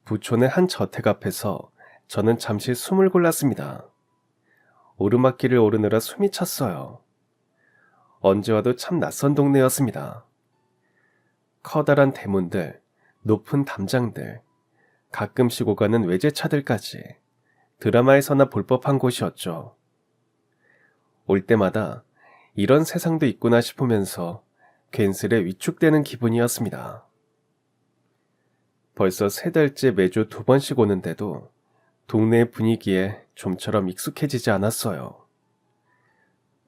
부촌의 한 저택 앞에서 저는 잠시 숨을 골랐습니다. 오르막길을 오르느라 숨이 찼어요. 언제 와도 참 낯선 동네였습니다. 커다란 대문들, 높은 담장들, 가끔씩 오가는 외제차들까지 드라마에서나 볼 법한 곳이었죠. 올 때마다 이런 세상도 있구나 싶으면서 괜스레 위축되는 기분이었습니다. 벌써 3달째 매주 2번씩 오는데도 동네의 분위기에 좀처럼 익숙해지지 않았어요.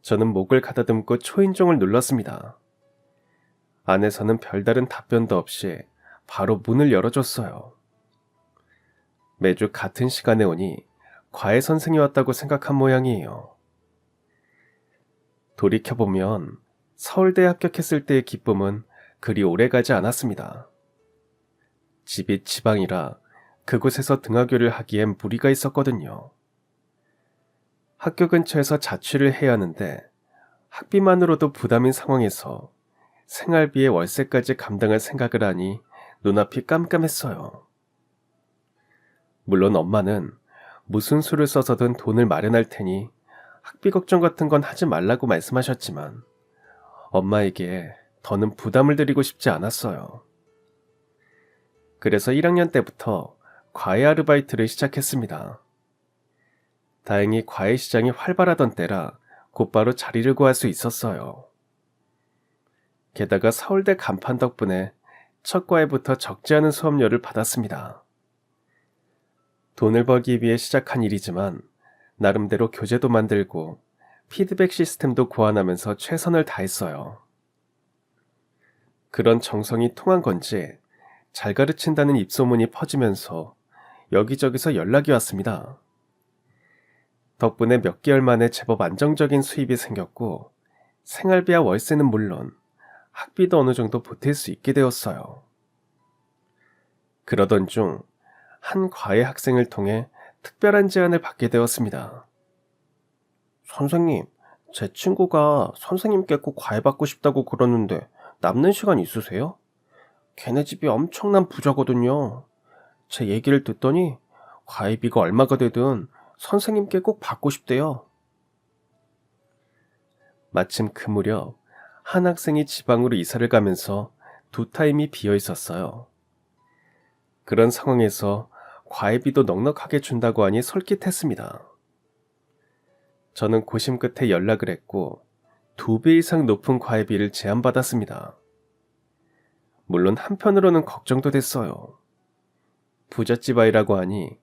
저는 목을 가다듬고 초인종을 눌렀습니다. 안에서는 별다른 답변도 없이 바로 문을 열어줬어요. 매주 같은 시간에 오니 과외 선생이 왔다고 생각한 모양이에요. 돌이켜보면 서울대에 합격했을 때의 기쁨은 그리 오래가지 않았습니다. 집이 지방이라 그곳에서 등하교를 하기엔 무리가 있었거든요. 학교 근처에서 자취를 해야 하는데 학비만으로도 부담인 상황에서 생활비에 월세까지 감당할 생각을 하니 눈앞이 깜깜했어요. 물론 엄마는 무슨 수를 써서든 돈을 마련할 테니 학비 걱정 같은 건 하지 말라고 말씀하셨지만 엄마에게 더는 부담을 드리고 싶지 않았어요. 그래서 1학년 때부터 과외 아르바이트를 시작했습니다. 다행히 과외 시장이 활발하던 때라 곧바로 자리를 구할 수 있었어요. 게다가 서울대 간판 덕분에 첫 과외부터 적지 않은 수업료를 받았습니다. 돈을 벌기 위해 시작한 일이지만 나름대로 교재도 만들고 피드백 시스템도 고안하면서 최선을 다했어요. 그런 정성이 통한 건지 잘 가르친다는 입소문이 퍼지면서 여기저기서 연락이 왔습니다. 덕분에 몇 개월 만에 제법 안정적인 수입이 생겼고 생활비와 월세는 물론 학비도 어느 정도 보탤 수 있게 되었어요. 그러던 중 한 과외 학생을 통해 특별한 제안을 받게 되었습니다. 선생님, 제 친구가 선생님께 꼭 과외받고 싶다고 그러는데 남는 시간 있으세요? 걔네 집이 엄청난 부자거든요. 제 얘기를 듣더니 과외비가 얼마가 되든 선생님께 꼭 받고 싶대요. 마침 그 무렵 한 학생이 지방으로 이사를 가면서 2타임이 비어 있었어요. 그런 상황에서 과외비도 넉넉하게 준다고 하니 솔깃했습니다. 저는 고심 끝에 연락을 했고 2배 이상 높은 과외비를 제안받았습니다. 물론 한편으로는 걱정도 됐어요. 부잣집 아이라고 하니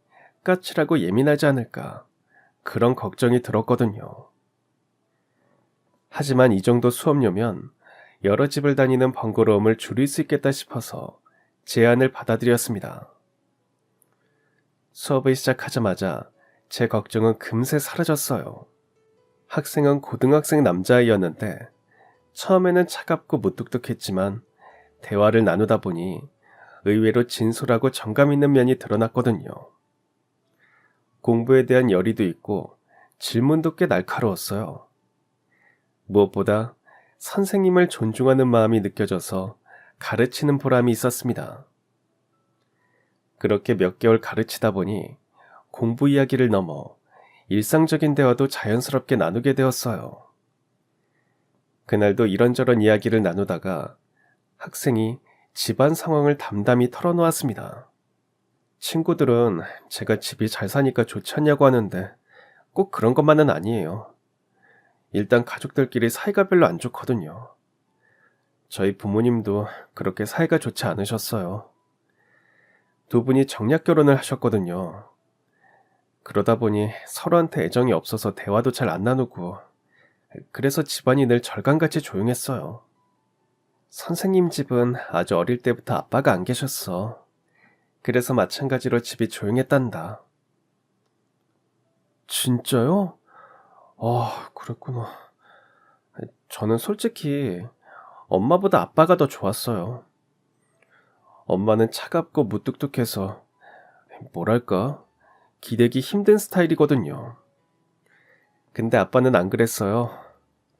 까칠하고 예민하지 않을까 그런 걱정이 들었거든요. 하지만 이 정도 수업료면 여러 집을 다니는 번거로움을 줄일 수 있겠다 싶어서 제안을 받아들였습니다. 수업을 시작하자마자 제 걱정은 금세 사라졌어요. 학생은 고등학생 남자아이였는데 처음에는 차갑고 무뚝뚝했지만 대화를 나누다 보니 의외로 진솔하고 정감 있는 면이 드러났거든요. 공부에 대한 열의도 있고 질문도 꽤 날카로웠어요. 무엇보다 선생님을 존중하는 마음이 느껴져서 가르치는 보람이 있었습니다. 그렇게 몇 개월 가르치다 보니 공부 이야기를 넘어 일상적인 대화도 자연스럽게 나누게 되었어요. 그날도 이런저런 이야기를 나누다가 학생이 집안 상황을 담담히 털어놓았습니다. 친구들은 제가 집이 잘 사니까 좋지 않냐고 하는데 꼭 그런 것만은 아니에요. 일단 가족들끼리 사이가 별로 안 좋거든요. 저희 부모님도 그렇게 사이가 좋지 않으셨어요. 2분이 정략 결혼을 하셨거든요. 그러다 보니 서로한테 애정이 없어서 대화도 잘 안 나누고 그래서 집안이 늘 절간같이 조용했어요. 선생님 집은 아주 어릴 때부터 아빠가 안 계셨어. 그래서 마찬가지로 집이 조용했단다. 진짜요? 아, 그랬구나. 저는 솔직히 엄마보다 아빠가 더 좋았어요. 엄마는 차갑고 무뚝뚝해서 뭐랄까 기대기 힘든 스타일이거든요. 근데 아빠는 안 그랬어요.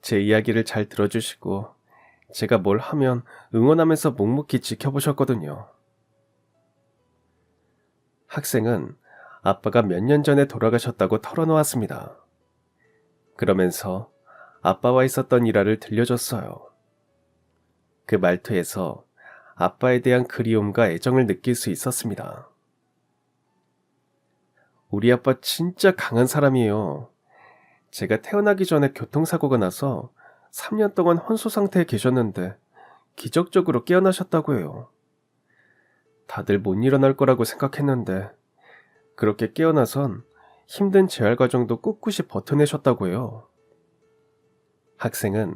제 이야기를 잘 들어주시고 제가 뭘 하면 응원하면서 묵묵히 지켜보셨거든요. 학생은 아빠가 몇 년 전에 돌아가셨다고 털어놓았습니다. 그러면서 아빠와 있었던 일화를 들려줬어요. 그 말투에서 아빠에 대한 그리움과 애정을 느낄 수 있었습니다. 우리 아빠 진짜 강한 사람이에요. 제가 태어나기 전에 교통사고가 나서 3년 동안 혼수 상태에 계셨는데 기적적으로 깨어나셨다고 해요. 다들 못 일어날 거라고 생각했는데 그렇게 깨어나선 힘든 재활 과정도 꿋꿋이 버텨내셨다고 해요. 학생은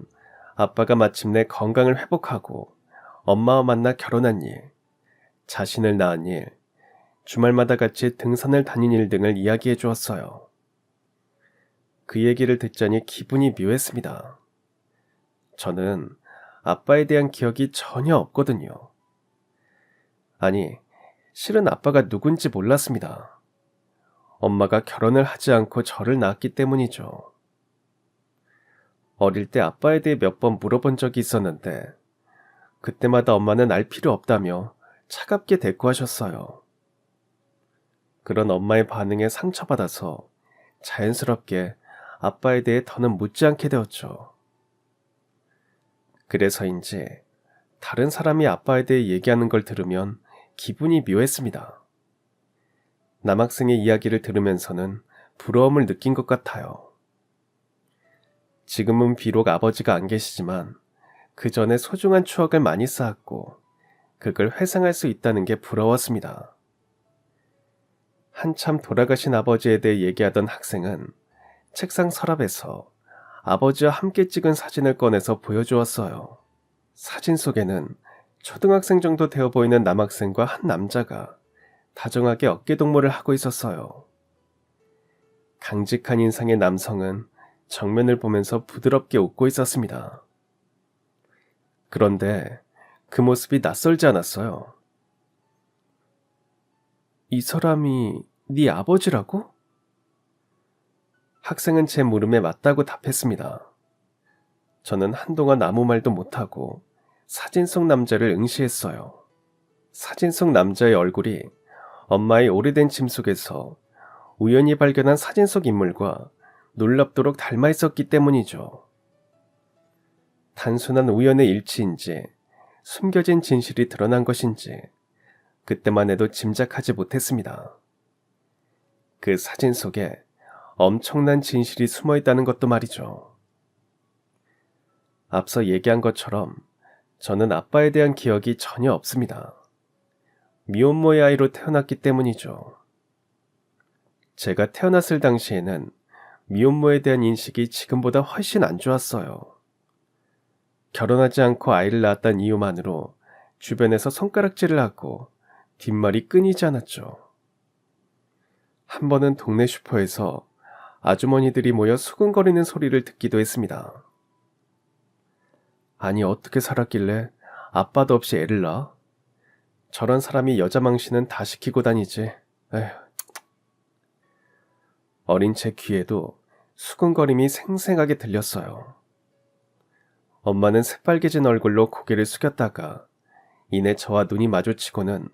아빠가 마침내 건강을 회복하고 엄마와 만나 결혼한 일, 자신을 낳은 일, 주말마다 같이 등산을 다닌 일 등을 이야기해 주었어요. 그 얘기를 듣자니 기분이 묘했습니다. 저는 아빠에 대한 기억이 전혀 없거든요. 아니, 실은 아빠가 누군지 몰랐습니다. 엄마가 결혼을 하지 않고 저를 낳았기 때문이죠. 어릴 때 아빠에 대해 몇 번 물어본 적이 있었는데 그때마다 엄마는 알 필요 없다며 차갑게 대꾸하셨어요. 그런 엄마의 반응에 상처받아서 자연스럽게 아빠에 대해 더는 묻지 않게 되었죠. 그래서인지 다른 사람이 아빠에 대해 얘기하는 걸 들으면 기분이 묘했습니다. 남학생의 이야기를 들으면서는 부러움을 느낀 것 같아요. 지금은 비록 아버지가 안 계시지만 그 전에 소중한 추억을 많이 쌓았고 그걸 회상할 수 있다는 게 부러웠습니다. 한참 돌아가신 아버지에 대해 얘기하던 학생은 책상 서랍에서 아버지와 함께 찍은 사진을 꺼내서 보여주었어요. 사진 속에는 초등학생 정도 되어 보이는 남학생과 한 남자가 다정하게 어깨동무를 하고 있었어요. 강직한 인상의 남성은 정면을 보면서 부드럽게 웃고 있었습니다. 그런데 그 모습이 낯설지 않았어요. 이 사람이 네 아버지라고? 학생은 제 물음에 맞다고 답했습니다. 저는 한동안 아무 말도 못하고 사진 속 남자를 응시했어요. 사진 속 남자의 얼굴이 엄마의 오래된 짐 속에서 우연히 발견한 사진 속 인물과 놀랍도록 닮아 있었기 때문이죠. 단순한 우연의 일치인지 숨겨진 진실이 드러난 것인지 그때만 해도 짐작하지 못했습니다. 그 사진 속에 엄청난 진실이 숨어 있다는 것도 말이죠. 앞서 얘기한 것처럼 저는 아빠에 대한 기억이 전혀 없습니다. 미혼모의 아이로 태어났기 때문이죠. 제가 태어났을 당시에는 미혼모에 대한 인식이 지금보다 훨씬 안 좋았어요. 결혼하지 않고 아이를 낳았다는 이유만으로 주변에서 손가락질을 하고 뒷말이 끊이지 않았죠. 한 번은 동네 슈퍼에서 아주머니들이 모여 수근거리는 소리를 듣기도 했습니다. 아니 어떻게 살았길래 아빠도 없이 애를 낳아? 저런 사람이 여자 망신은 다 시키고 다니지. 에휴. 어린 제 귀에도 수근거림이 생생하게 들렸어요. 엄마는 새빨개진 얼굴로 고개를 숙였다가 이내 저와 눈이 마주치고는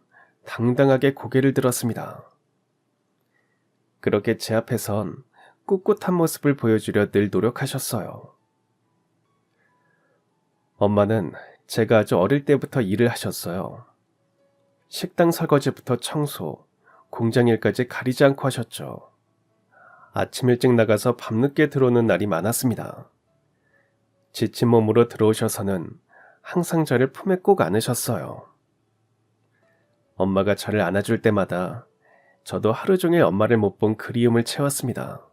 당당하게 고개를 들었습니다. 그렇게 제 앞에선 꿋꿋한 모습을 보여주려 늘 노력하셨어요. 엄마는 제가 아주 어릴 때부터 일을 하셨어요. 식당 설거지부터 청소, 공장일까지 가리지 않고 하셨죠. 아침 일찍 나가서 밤늦게 들어오는 날이 많았습니다. 지친 몸으로 들어오셔서는 항상 저를 품에 꼭 안으셨어요. 엄마가 저를 안아줄 때마다 저도 하루 종일 엄마를 못 본 그리움을 채웠습니다.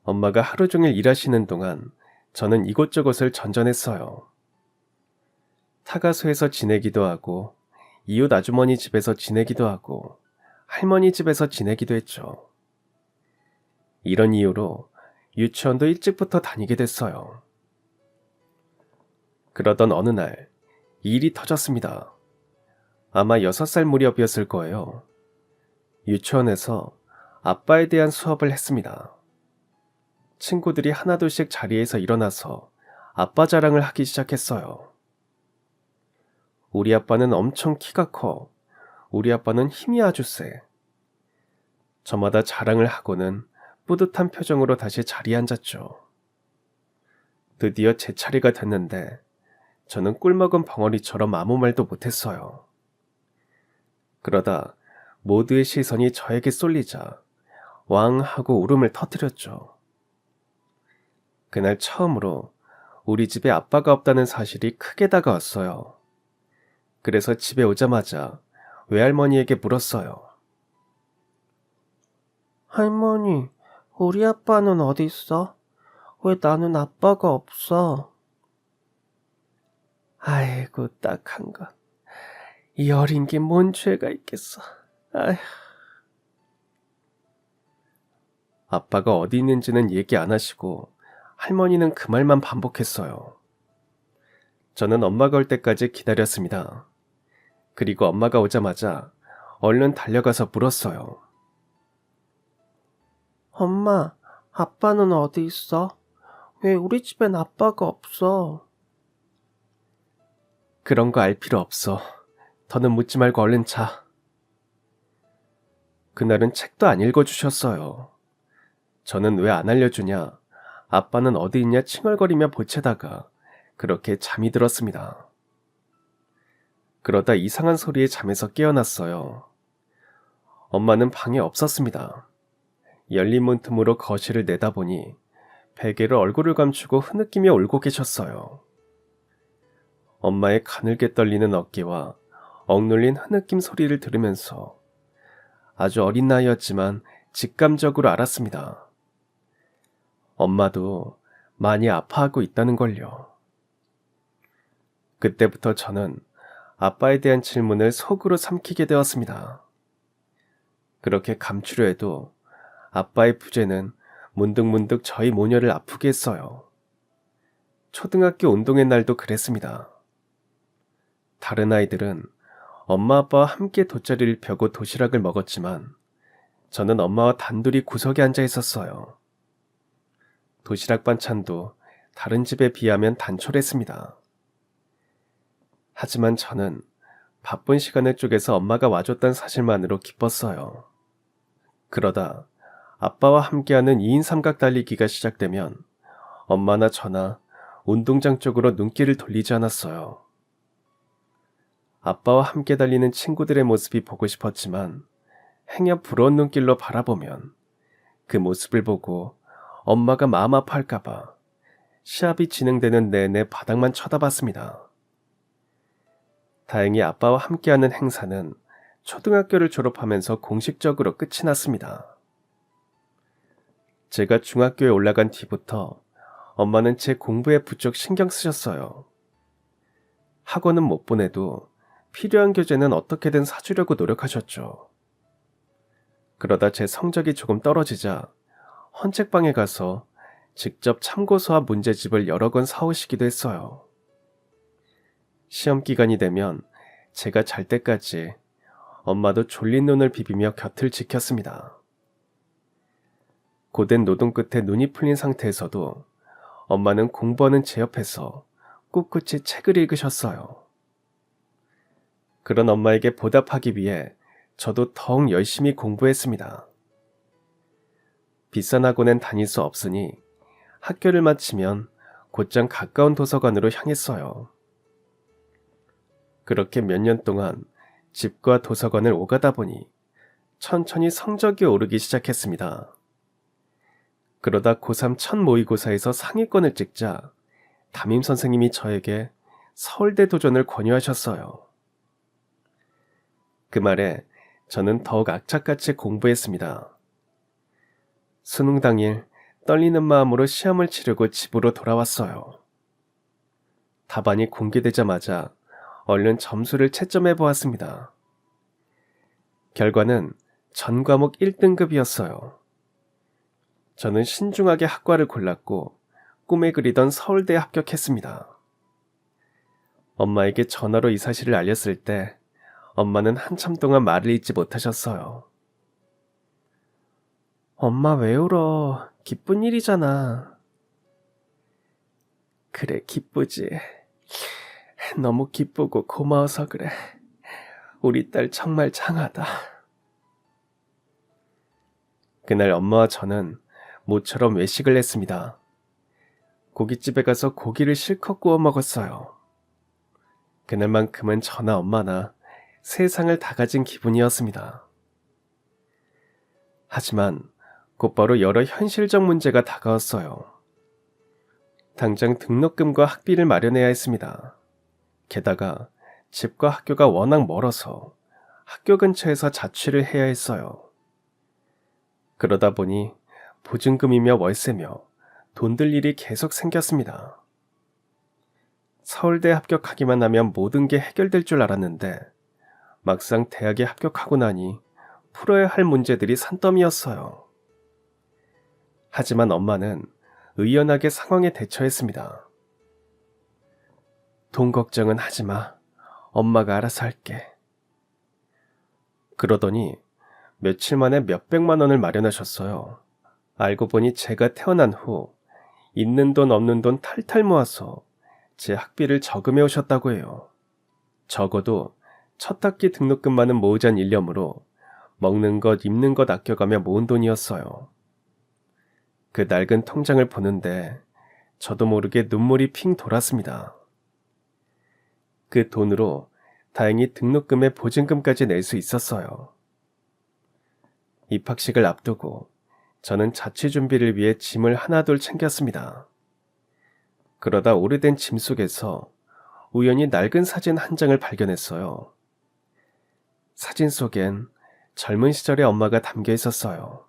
엄마가 하루 종일 일하시는 동안 저는 이곳저곳을 전전했어요. 타가소에서 지내기도 하고 이웃 아주머니 집에서 지내기도 하고 할머니 집에서 지내기도 했죠. 이런 이유로 유치원도 일찍부터 다니게 됐어요. 그러던 어느 날 일이 터졌습니다. 아마 6살 무렵이었을 거예요. 유치원에서 아빠에 대한 수업을 했습니다. 친구들이 하나둘씩 자리에서 일어나서 아빠 자랑을 하기 시작했어요. 우리 아빠는 엄청 키가 커 우리 아빠는 힘이 아주 세. 저마다 자랑을 하고는 뿌듯한 표정으로 다시 자리에 앉았죠. 드디어 제 차례가 됐는데 저는 꿀먹은 벙어리처럼 아무 말도 못했어요. 그러다 모두의 시선이 저에게 쏠리자 왕 하고 울음을 터뜨렸죠. 그날 처음으로 우리 집에 아빠가 없다는 사실이 크게 다가왔어요. 그래서 집에 오자마자 외할머니에게 물었어요. 할머니, 우리 아빠는 어디 있어? 왜 나는 아빠가 없어? 아이고, 딱한 것. 이 어린 게 뭔 죄가 있겠어. 아휴. 아빠가 어디 있는지는 얘기 안 하시고 할머니는 그 말만 반복했어요. 저는 엄마가 올 때까지 기다렸습니다. 그리고 엄마가 오자마자 얼른 달려가서 물었어요. 엄마, 아빠는 어디 있어? 왜 우리 집엔 아빠가 없어? 그런 거 알 필요 없어. 더는 묻지 말고 얼른 자. 그날은 책도 안 읽어주셨어요. 저는 왜 안 알려주냐, 아빠는 어디 있냐 칭얼거리며 보채다가 그렇게 잠이 들었습니다. 그러다 이상한 소리에 잠에서 깨어났어요. 엄마는 방에 없었습니다. 열린 문틈으로 거실을 내다보니 베개로 얼굴을 감추고 흐느끼며 울고 계셨어요. 엄마의 가늘게 떨리는 어깨와 억눌린 흐느낌 소리를 들으면서 아주 어린 나이였지만 직감적으로 알았습니다. 엄마도 많이 아파하고 있다는 걸요. 그때부터 저는 아빠에 대한 질문을 속으로 삼키게 되었습니다. 그렇게 감추려 해도 아빠의 부재는 문득문득 저희 모녀를 아프게 했어요. 초등학교 운동회 날도 그랬습니다. 다른 아이들은 엄마 아빠와 함께 돗자리를 펴고 도시락을 먹었지만 저는 엄마와 단둘이 구석에 앉아 있었어요. 도시락 반찬도 다른 집에 비하면 단촐했습니다. 하지만 저는 바쁜 시간을 쪼개서 엄마가 와줬다는 사실만으로 기뻤어요. 그러다 아빠와 함께하는 2인 삼각 달리기가 시작되면 엄마나 저나 운동장 쪽으로 눈길을 돌리지 않았어요. 아빠와 함께 달리는 친구들의 모습이 보고 싶었지만 행여 부러운 눈길로 바라보면 그 모습을 보고 엄마가 마음 아파할까봐 시합이 진행되는 내내 바닥만 쳐다봤습니다. 다행히 아빠와 함께하는 행사는 초등학교를 졸업하면서 공식적으로 끝이 났습니다. 제가 중학교에 올라간 뒤부터 엄마는 제 공부에 부쩍 신경 쓰셨어요. 학원은 못 보내도 필요한 교재는 어떻게든 사주려고 노력하셨죠. 그러다 제 성적이 조금 떨어지자 헌책방에 가서 직접 참고서와 문제집을 여러 권 사오시기도 했어요. 시험 기간이 되면 제가 잘 때까지 엄마도 졸린 눈을 비비며 곁을 지켰습니다. 고된 노동 끝에 눈이 풀린 상태에서도 엄마는 공부하는 제 옆에서 꿋꿋이 책을 읽으셨어요. 그런 엄마에게 보답하기 위해 저도 더욱 열심히 공부했습니다. 비싼 학원엔 다닐 수 없으니 학교를 마치면 곧장 가까운 도서관으로 향했어요. 그렇게 몇 년 동안 집과 도서관을 오가다 보니 천천히 성적이 오르기 시작했습니다. 그러다 고3 첫 모의고사에서 상위권을 찍자 담임 선생님이 저에게 서울대 도전을 권유하셨어요. 그 말에 저는 더욱 악착같이 공부했습니다. 수능 당일 떨리는 마음으로 시험을 치르고 집으로 돌아왔어요. 답안이 공개되자마자 얼른 점수를 채점해 보았습니다. 결과는 전 과목 1등급이었어요. 저는 신중하게 학과를 골랐고 꿈에 그리던 서울대에 합격했습니다. 엄마에게 전화로 이 사실을 알렸을 때 엄마는 한참 동안 말을 잇지 못하셨어요. 엄마 왜 울어? 기쁜 일이잖아. 그래, 기쁘지. 너무 기쁘고 고마워서 그래. 우리 딸 정말 장하다. 그날 엄마와 저는 모처럼 외식을 했습니다. 고깃집에 가서 고기를 실컷 구워 먹었어요. 그날만큼은 저나 엄마나 세상을 다 가진 기분이었습니다. 하지만 곧바로 여러 현실적 문제가 다가왔어요. 당장 등록금과 학비를 마련해야 했습니다. 게다가 집과 학교가 워낙 멀어서 학교 근처에서 자취를 해야 했어요. 그러다 보니 보증금이며 월세며 돈 들 일이 계속 생겼습니다. 서울대 합격하기만 하면 모든 게 해결될 줄 알았는데 막상 대학에 합격하고 나니 풀어야 할 문제들이 산더미였어요. 하지만 엄마는 의연하게 상황에 대처했습니다. 돈 걱정은 하지 마. 엄마가 알아서 할게. 그러더니 며칠 만에 몇백만 원을 마련하셨어요. 알고 보니 제가 태어난 후 있는 돈 없는 돈 탈탈 모아서 제 학비를 저금해 오셨다고 해요. 적어도 첫 학기 등록금만은 모으자는 일념으로 먹는 것 입는 것 아껴가며 모은 돈이었어요. 그 낡은 통장을 보는데 저도 모르게 눈물이 핑 돌았습니다. 그 돈으로 다행히 등록금에 보증금까지 낼 수 있었어요. 입학식을 앞두고 저는 자취 준비를 위해 짐을 하나둘 챙겼습니다. 그러다 오래된 짐 속에서 우연히 낡은 사진 한 장을 발견했어요. 사진 속엔 젊은 시절의 엄마가 담겨 있었어요.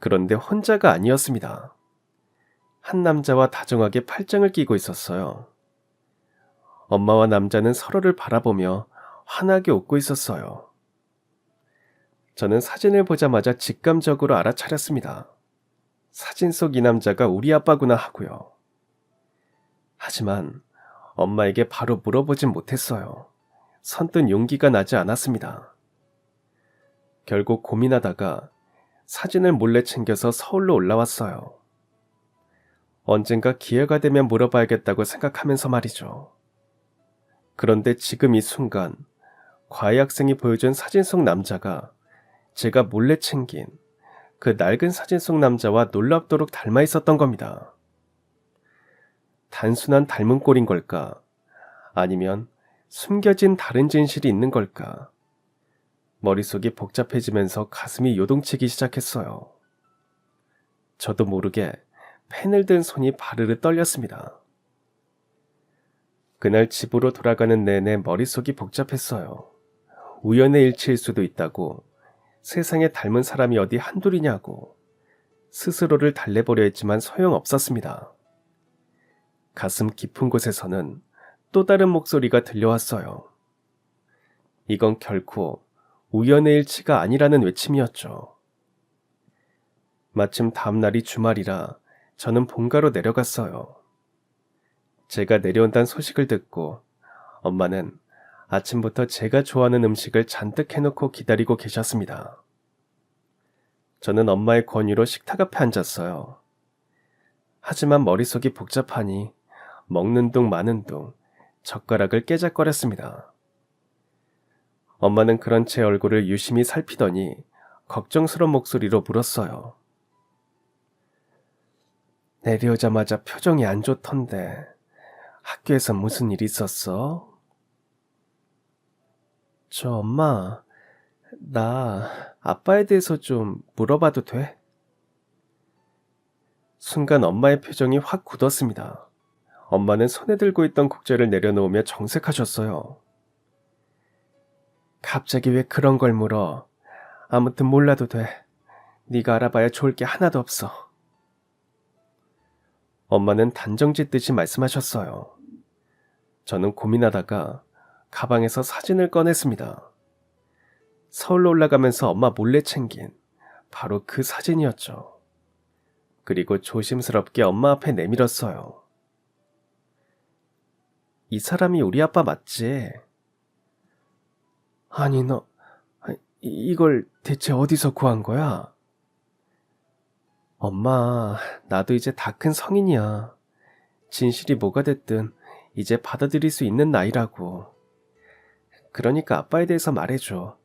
그런데 혼자가 아니었습니다. 한 남자와 다정하게 팔짱을 끼고 있었어요. 엄마와 남자는 서로를 바라보며 환하게 웃고 있었어요. 저는 사진을 보자마자 직감적으로 알아차렸습니다. 사진 속 이 남자가 우리 아빠구나 하고요. 하지만 엄마에게 바로 물어보진 못했어요. 선뜻 용기가 나지 않았습니다. 결국 고민하다가 사진을 몰래 챙겨서 서울로 올라왔어요. 언젠가 기회가 되면 물어봐야겠다고 생각하면서 말이죠. 그런데 지금 이 순간 과외 학생이 보여준 사진 속 남자가 제가 몰래 챙긴 그 낡은 사진 속 남자와 놀랍도록 닮아 있었던 겁니다. 단순한 닮은 꼴인 걸까? 아니면 숨겨진 다른 진실이 있는 걸까? 머릿속이 복잡해지면서 가슴이 요동치기 시작했어요. 저도 모르게 펜을 든 손이 바르르 떨렸습니다. 그날 집으로 돌아가는 내내 머릿속이 복잡했어요. 우연의 일치일 수도 있다고, 세상에 닮은 사람이 어디 한둘이냐고, 스스로를 달래보려 했지만 소용없었습니다. 가슴 깊은 곳에서는 또 다른 목소리가 들려왔어요. 이건 결코 우연의 일치가 아니라는 외침이었죠. 마침 다음날이 주말이라 저는 본가로 내려갔어요. 제가 내려온다는 소식을 듣고 엄마는 아침부터 제가 좋아하는 음식을 잔뜩 해놓고 기다리고 계셨습니다. 저는 엄마의 권유로 식탁 앞에 앉았어요. 하지만 머릿속이 복잡하니 먹는 둥 마는 둥 젓가락을 깨작거렸습니다. 엄마는 그런 제 얼굴을 유심히 살피더니 걱정스러운 목소리로 물었어요. 내려오자마자 표정이 안 좋던데 학교에서 무슨 일 있었어? 저 엄마, 나 아빠에 대해서 좀 물어봐도 돼? 순간 엄마의 표정이 확 굳었습니다. 엄마는 손에 들고 있던 국자를 내려놓으며 정색하셨어요. 갑자기 왜 그런 걸 물어? 아무튼 몰라도 돼. 네가 알아봐야 좋을 게 하나도 없어. 엄마는 단정짓듯이 말씀하셨어요. 저는 고민하다가 가방에서 사진을 꺼냈습니다. 서울로 올라가면서 엄마 몰래 챙긴 바로 그 사진이었죠. 그리고 조심스럽게 엄마 앞에 내밀었어요. 이 사람이 우리 아빠 맞지? 아니 너 이걸 대체 어디서 구한 거야? 엄마, 나도 이제 다 큰 성인이야. 진실이 뭐가 됐든 이제 받아들일 수 있는 나이라고. 그러니까 아빠에 대해서 말해줘.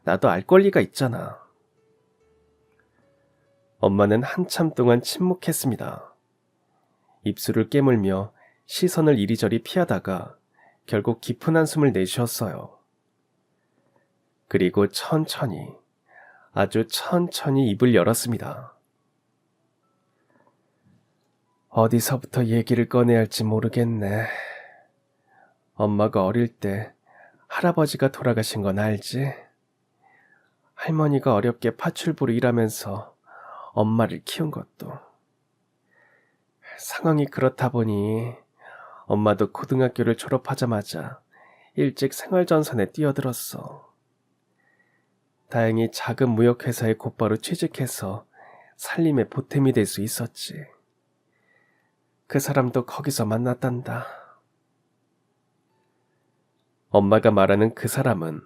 나도 알 권리가 있잖아. 엄마는 한참 동안 침묵했습니다. 입술을 깨물며 시선을 이리저리 피하다가 결국 깊은 한숨을 내쉬었어요. 그리고 천천히, 아주 천천히 입을 열었습니다. 어디서부터 얘기를 꺼내야 할지 모르겠네. 엄마가 어릴 때 할아버지가 돌아가신 건 알지? 할머니가 어렵게 파출부로 일하면서 엄마를 키운 것도. 상황이 그렇다 보니 엄마도 고등학교를 졸업하자마자 일찍 생활전선에 뛰어들었어. 다행히 작은 무역회사에 곧바로 취직해서 살림의 보탬이 될 수 있었지. 그 사람도 거기서 만났단다. 엄마가 말하는 그 사람은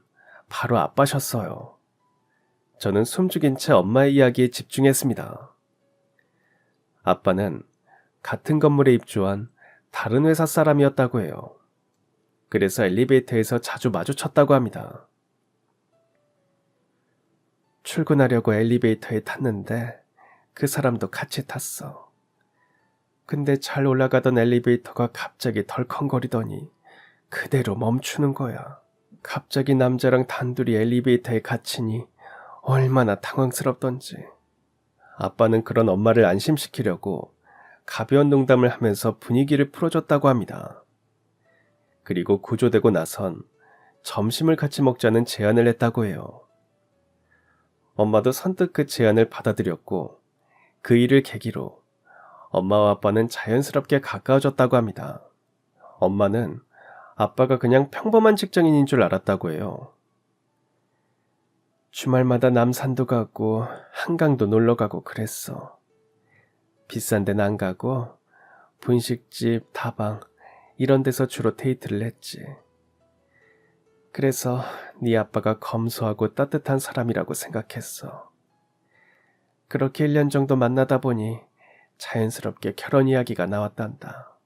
바로 아빠셨어요. 저는 숨죽인 채 엄마의 이야기에 집중했습니다. 아빠는 같은 건물에 입주한 다른 회사 사람이었다고 해요. 그래서 엘리베이터에서 자주 마주쳤다고 합니다. 출근하려고 엘리베이터에 탔는데 그 사람도 같이 탔어. 근데 잘 올라가던 엘리베이터가 갑자기 덜컹거리더니 그대로 멈추는 거야. 갑자기 남자랑 단둘이 엘리베이터에 갇히니 얼마나 당황스럽던지. 아빠는 그런 엄마를 안심시키려고 가벼운 농담을 하면서 분위기를 풀어줬다고 합니다. 그리고 구조되고 나선 점심을 같이 먹자는 제안을 했다고 해요. 엄마도 선뜻 그 제안을 받아들였고 그 일을 계기로 엄마와 아빠는 자연스럽게 가까워졌다고 합니다. 엄마는 아빠가 그냥 평범한 직장인인 줄 알았다고 해요. 주말마다 남산도 가고 한강도 놀러 가고 그랬어. 비싼 데는 안 가고 분식집, 다방 이런 데서 주로 데이트를 했지. 그래서 네 아빠가 검소하고 따뜻한 사람이라고 생각했어. 그렇게 1년 정도 만나다 보니 자연스럽게 결혼 이야기가 나왔단다.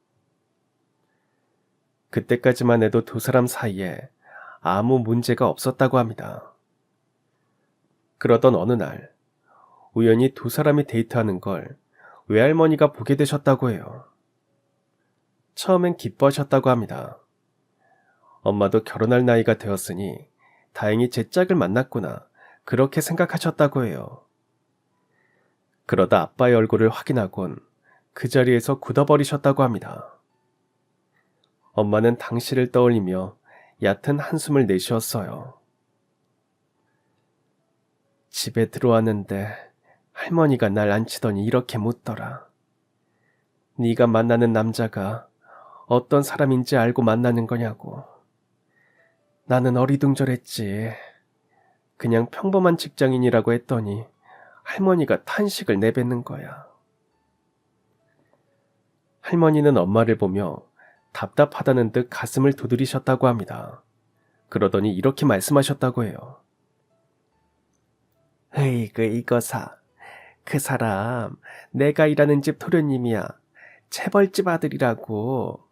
그때까지만 해도 두 사람 사이에 아무 문제가 없었다고 합니다. 그러던 어느 날 우연히 두 사람이 데이트하는 걸 외할머니가 보게 되셨다고 해요. 처음엔 기뻐하셨다고 합니다. 엄마도 결혼할 나이가 되었으니 다행히 제 짝을 만났구나 그렇게 생각하셨다고 해요. 그러다 아빠의 얼굴을 확인하곤 그 자리에서 굳어버리셨다고 합니다. 엄마는 당시를 떠올리며 얕은 한숨을 내쉬었어요. 집에 들어왔는데 할머니가 날 앉히더니 이렇게 묻더라. 네가 만나는 남자가 어떤 사람인지 알고 만나는 거냐고. 나는 어리둥절했지. 그냥 평범한 직장인이라고 했더니 할머니가 탄식을 내뱉는 거야. 할머니는 엄마를 보며 답답하다는 듯 가슴을 두드리셨다고 합니다. 그러더니 이렇게 말씀하셨다고 해요. 에이그 이거사. 그 사람 내가 일하는 집 도련님이야. 재벌집 아들이라고.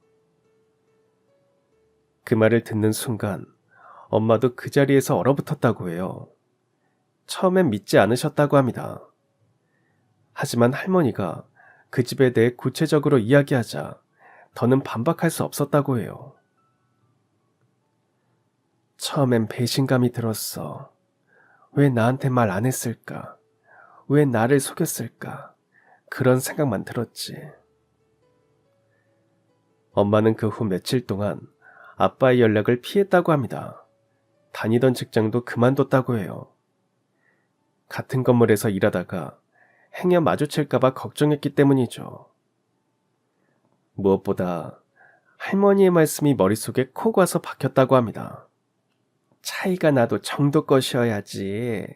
그 말을 듣는 순간 엄마도 그 자리에서 얼어붙었다고 해요. 처음엔 믿지 않으셨다고 합니다. 하지만 할머니가 그 집에 대해 구체적으로 이야기하자 더는 반박할 수 없었다고 해요. 처음엔 배신감이 들었어. 왜 나한테 말 안 했을까? 왜 나를 속였을까? 그런 생각만 들었지. 엄마는 그 후 며칠 동안 아빠의 연락을 피했다고 합니다. 다니던 직장도 그만뒀다고 해요. 같은 건물에서 일하다가 행여 마주칠까봐 걱정했기 때문이죠. 무엇보다 할머니의 말씀이 머릿속에 콕 와서 박혔다고 합니다. 차이가 나도 정도껏이어야지.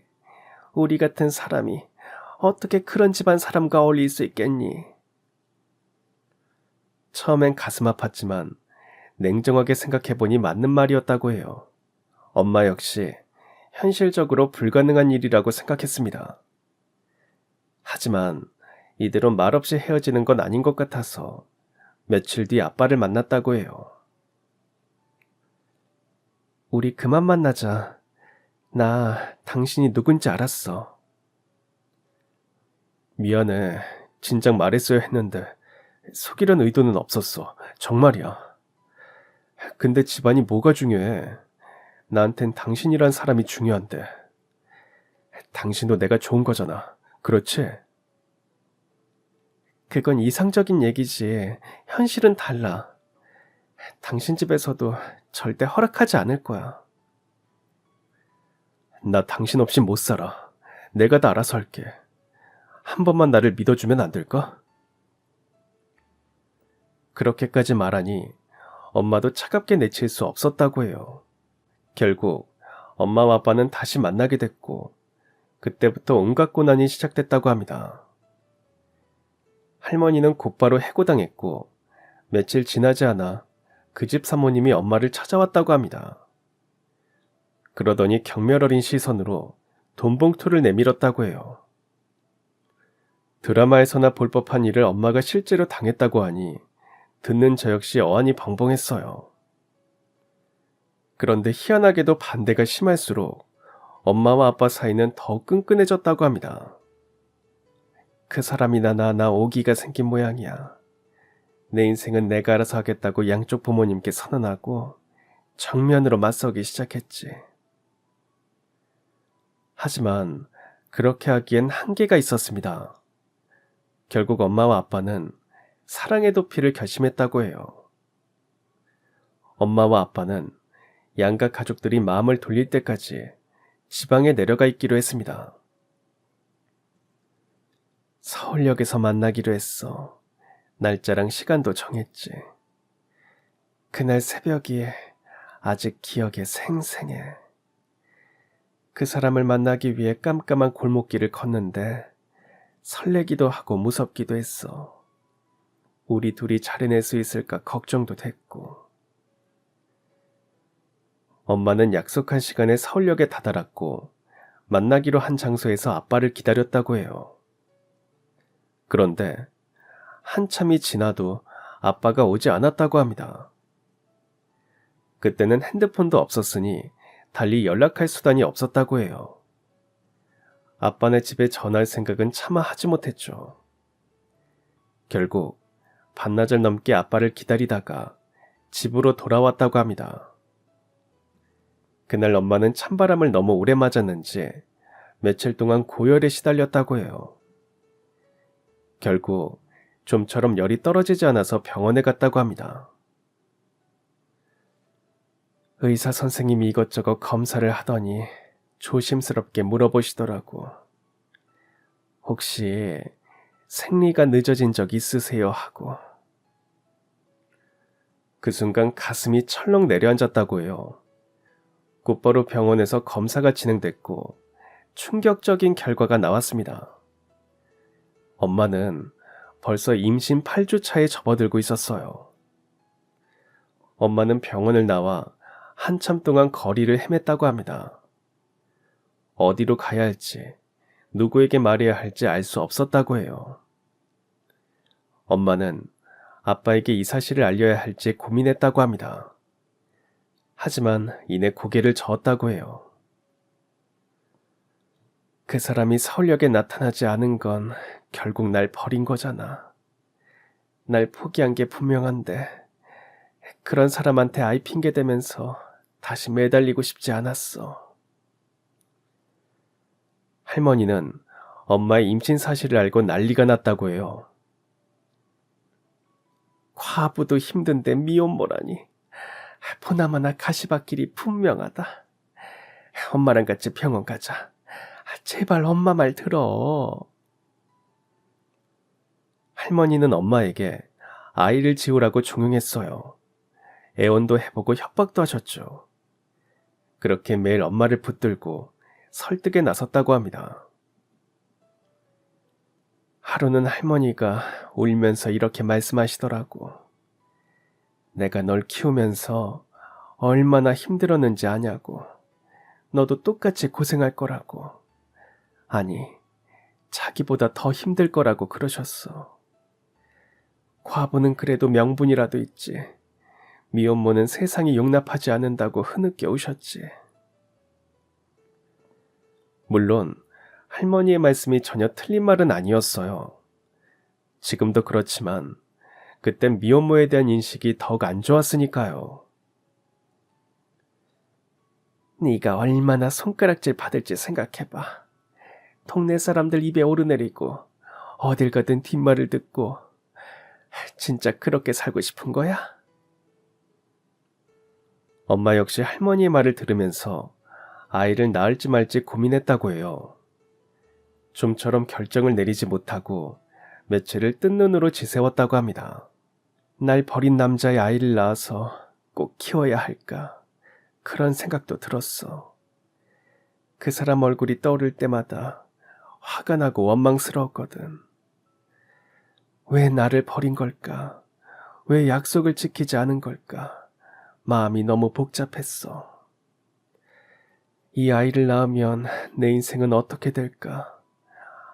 우리 같은 사람이 어떻게 그런 집안 사람과 어울릴 수 있겠니? 처음엔 가슴 아팠지만 냉정하게 생각해보니 맞는 말이었다고 해요. 엄마 역시 현실적으로 불가능한 일이라고 생각했습니다. 하지만 이대로 말없이 헤어지는 건 아닌 것 같아서 며칠 뒤 아빠를 만났다고 해요. 우리 그만 만나자. 나 당신이 누군지 알았어. 미안해. 진작 말했어야 했는데 속이려는 의도는 없었어. 정말이야. 근데 집안이 뭐가 중요해. 나한텐 당신이란 사람이 중요한데. 당신도 내가 좋은 거잖아. 그렇지? 그건 이상적인 얘기지. 현실은 달라. 당신 집에서도 절대 허락하지 않을 거야. 나 당신 없이 못 살아. 내가 다 알아서 할게. 한 번만 나를 믿어주면 안 될까? 그렇게까지 말하니 엄마도 차갑게 내칠 수 없었다고 해요. 결국 엄마와 아빠는 다시 만나게 됐고 그때부터 온갖 고난이 시작됐다고 합니다. 할머니는 곧바로 해고당했고 며칠 지나지 않아 그 집 사모님이 엄마를 찾아왔다고 합니다. 그러더니 경멸 어린 시선으로 돈 봉투를 내밀었다고 해요. 드라마에서나 볼 법한 일을 엄마가 실제로 당했다고 하니 듣는 저 역시 어안이 벙벙했어요. 그런데 희한하게도 반대가 심할수록 엄마와 아빠 사이는 더 끈끈해졌다고 합니다. 그 사람이나 나 오기가 생긴 모양이야. 내 인생은 내가 알아서 하겠다고 양쪽 부모님께 선언하고 정면으로 맞서기 시작했지. 하지만 그렇게 하기엔 한계가 있었습니다. 결국 엄마와 아빠는 사랑의 도피를 결심했다고 해요. 엄마와 아빠는 양가 가족들이 마음을 돌릴 때까지 지방에 내려가 있기로 했습니다. 서울역에서 만나기로 했어. 날짜랑 시간도 정했지. 그날 새벽이 아직 기억에 생생해. 그 사람을 만나기 위해 깜깜한 골목길을 걷는데 설레기도 하고 무섭기도 했어. 우리 둘이 잘 해낼 수 있을까 걱정도 됐고. 엄마는 약속한 시간에 서울역에 다다랐고 만나기로 한 장소에서 아빠를 기다렸다고 해요. 그런데 한참이 지나도 아빠가 오지 않았다고 합니다. 그때는 핸드폰도 없었으니 달리 연락할 수단이 없었다고 해요. 아빠네 집에 전화할 생각은 차마 하지 못했죠. 결국 반나절 넘게 아빠를 기다리다가 집으로 돌아왔다고 합니다. 그날 엄마는 찬바람을 너무 오래 맞았는지 며칠 동안 고열에 시달렸다고 해요. 결국 좀처럼 열이 떨어지지 않아서 병원에 갔다고 합니다. 의사 선생님이 이것저것 검사를 하더니 조심스럽게 물어보시더라고. 혹시 생리가 늦어진 적 있으세요? 하고. 그 순간 가슴이 철렁 내려앉았다고 해요. 곧바로 병원에서 검사가 진행됐고 충격적인 결과가 나왔습니다. 엄마는 벌써 임신 8주 차에 접어들고 있었어요. 엄마는 병원을 나와 한참 동안 거리를 헤맸다고 합니다. 어디로 가야 할지, 누구에게 말해야 할지 알 수 없었다고 해요. 엄마는 아빠에게 이 사실을 알려야 할지 고민했다고 합니다. 하지만 이내 고개를 저었다고 해요. 그 사람이 서울역에 나타나지 않은 건 결국 날 버린 거잖아. 날 포기한 게 분명한데 그런 사람한테 아이 핑계 대면서 다시 매달리고 싶지 않았어. 할머니는 엄마의 임신 사실을 알고 난리가 났다고 해요. 과부도 힘든데 미혼모라니. 보나마나 가시밭길이 분명하다. 엄마랑 같이 병원 가자. 제발 엄마 말 들어. 할머니는 엄마에게 아이를 지우라고 종용했어요. 애원도 해보고 협박도 하셨죠. 그렇게 매일 엄마를 붙들고 설득에 나섰다고 합니다. 하루는 할머니가 울면서 이렇게 말씀하시더라고. 내가 널 키우면서 얼마나 힘들었는지 아냐고. 너도 똑같이 고생할 거라고. 아니, 자기보다 더 힘들 거라고 그러셨어. 과부는 그래도 명분이라도 있지. 미혼모는 세상이 용납하지 않는다고 흐느껴 오셨지. 물론 할머니의 말씀이 전혀 틀린 말은 아니었어요. 지금도 그렇지만 그땐 미혼모에 대한 인식이 더욱 안 좋았으니까요. 네가 얼마나 손가락질 받을지 생각해봐. 동네 사람들 입에 오르내리고 어딜 가든 뒷말을 듣고 진짜 그렇게 살고 싶은 거야? 엄마 역시 할머니의 말을 들으면서 아이를 낳을지 말지 고민했다고 해요. 좀처럼 결정을 내리지 못하고 며칠을 뜬 눈으로 지새웠다고 합니다. 날 버린 남자의 아이를 낳아서 꼭 키워야 할까? 그런 생각도 들었어. 그 사람 얼굴이 떠오를 때마다 화가 나고 원망스러웠거든. 왜 나를 버린 걸까? 왜 약속을 지키지 않은 걸까? 마음이 너무 복잡했어. 이 아이를 낳으면 내 인생은 어떻게 될까?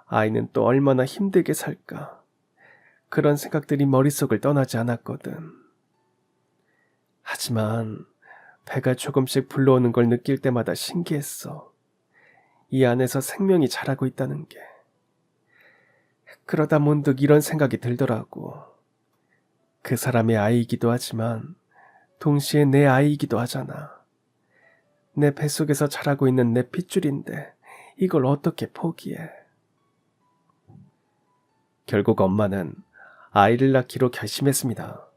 아이는 또 얼마나 힘들게 살까? 그런 생각들이 머릿속을 떠나지 않았거든. 하지만 배가 조금씩 불러오는 걸 느낄 때마다 신기했어. 이 안에서 생명이 자라고 있다는 게. 그러다 문득 이런 생각이 들더라고. 그 사람의 아이이기도 하지만 동시에 내 아이이기도 하잖아. 내 뱃속에서 자라고 있는 내 핏줄인데 이걸 어떻게 포기해. 결국 엄마는 아이를 낳기로 결심했습니다.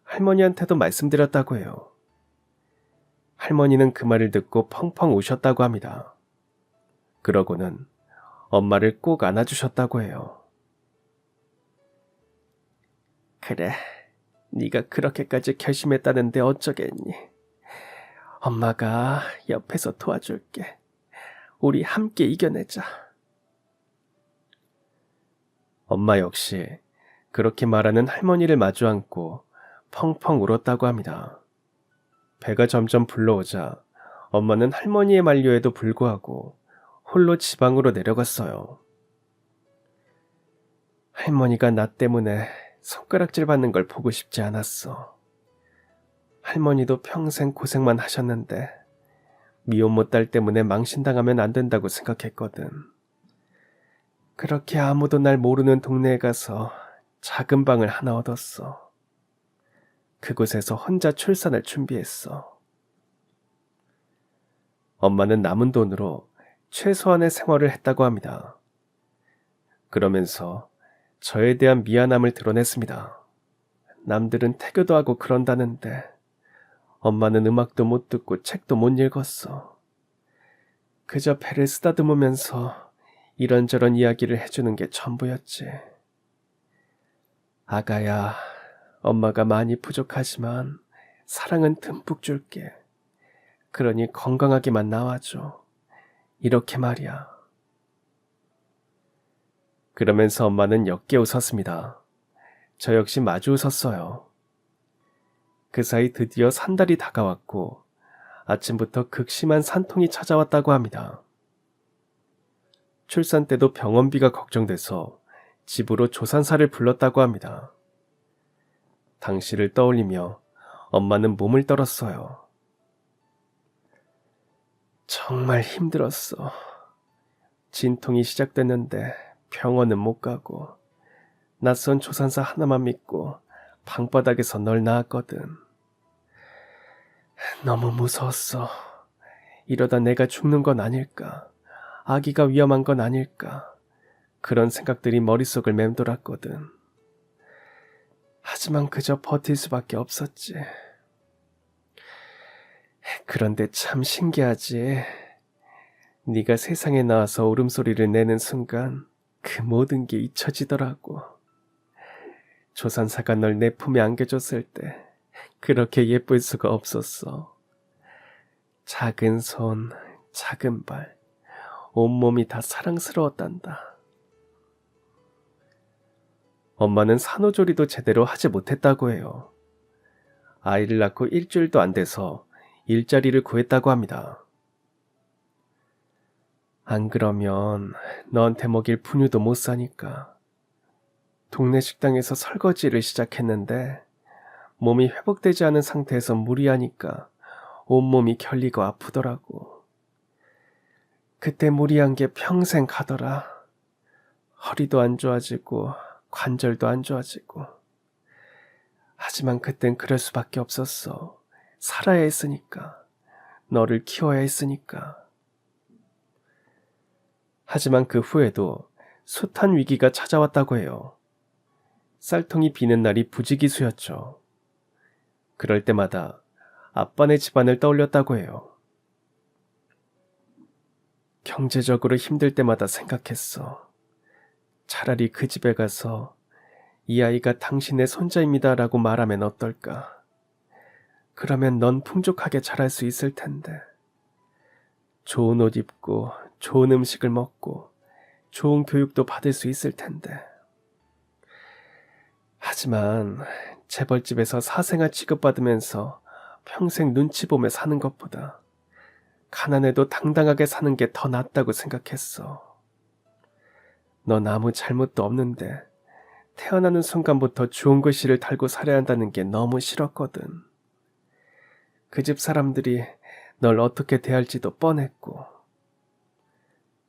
할머니한테도 말씀드렸다고 해요. 할머니는 그 말을 듣고 펑펑 우셨다고 합니다. 그러고는 엄마를 꼭 안아주셨다고 해요. 그래, 네가 그렇게까지 결심했다는데 어쩌겠니? 엄마가 옆에서 도와줄게. 우리 함께 이겨내자. 엄마 역시 그렇게 말하는 할머니를 마주 앉고 펑펑 울었다고 합니다. 배가 점점 불러오자 엄마는 할머니의 만류에도 불구하고 홀로 지방으로 내려갔어요. 할머니가 나 때문에 손가락질 받는 걸 보고 싶지 않았어. 할머니도 평생 고생만 하셨는데 미혼모 딸 때문에 망신당하면 안 된다고 생각했거든. 그렇게 아무도 날 모르는 동네에 가서 작은 방을 하나 얻었어. 그곳에서 혼자 출산을 준비했어. 엄마는 남은 돈으로 최소한의 생활을 했다고 합니다. 그러면서 저에 대한 미안함을 드러냈습니다. 남들은 태교도 하고 그런다는데 엄마는 음악도 못 듣고 책도 못 읽었어. 그저 배를 쓰다듬으면서 이런저런 이야기를 해주는 게 전부였지. 아가야, 엄마가 많이 부족하지만 사랑은 듬뿍 줄게. 그러니 건강하게만 나와줘. 이렇게 말이야. 그러면서 엄마는 옅게 웃었습니다. 저 역시 마주 웃었어요. 그 사이 드디어 산달이 다가왔고 아침부터 극심한 산통이 찾아왔다고 합니다. 출산 때도 병원비가 걱정돼서 집으로 조산사를 불렀다고 합니다. 당시를 떠올리며 엄마는 몸을 떨었어요. 정말 힘들었어. 진통이 시작됐는데 병원은 못 가고 낯선 조산사 하나만 믿고 방바닥에서 널 낳았거든. 너무 무서웠어. 이러다 내가 죽는 건 아닐까? 아기가 위험한 건 아닐까? 그런 생각들이 머릿속을 맴돌았거든. 하지만 그저 버틸 수밖에 없었지. 그런데 참 신기하지. 네가 세상에 나와서 울음소리를 내는 순간 그 모든 게 잊혀지더라고. 조산사가 널 내 품에 안겨줬을 때 그렇게 예쁠 수가 없었어. 작은 손, 작은 발, 온몸이 다 사랑스러웠단다. 엄마는 산후조리도 제대로 하지 못했다고 해요. 아이를 낳고 일주일도 안 돼서 일자리를 구했다고 합니다. 안 그러면 너한테 먹일 분유도 못 사니까. 동네 식당에서 설거지를 시작했는데 몸이 회복되지 않은 상태에서 무리하니까 온몸이 결리고 아프더라고. 그때 무리한 게 평생 가더라. 허리도 안 좋아지고 관절도 안 좋아지고. 하지만 그땐 그럴 수밖에 없었어. 살아야 했으니까. 너를 키워야 했으니까. 하지만 그 후에도 숱한 위기가 찾아왔다고 해요. 쌀통이 비는 날이 부지기수였죠. 그럴 때마다 아빠네 집안을 떠올렸다고 해요. 경제적으로 힘들 때마다 생각했어. 차라리 그 집에 가서 이 아이가 당신의 손자입니다 라고 말하면 어떨까. 그러면 넌 풍족하게 자랄 수 있을 텐데. 좋은 옷 입고 좋은 음식을 먹고 좋은 교육도 받을 수 있을 텐데. 하지만 재벌집에서 사생아 취급받으면서 평생 눈치 보며 사는 것보다 가난해도 당당하게 사는 게 더 낫다고 생각했어. 넌 아무 잘못도 없는데 태어나는 순간부터 좋은 글씨를 달고 살아야 한다는 게 너무 싫었거든. 그 집 사람들이 널 어떻게 대할지도 뻔했고.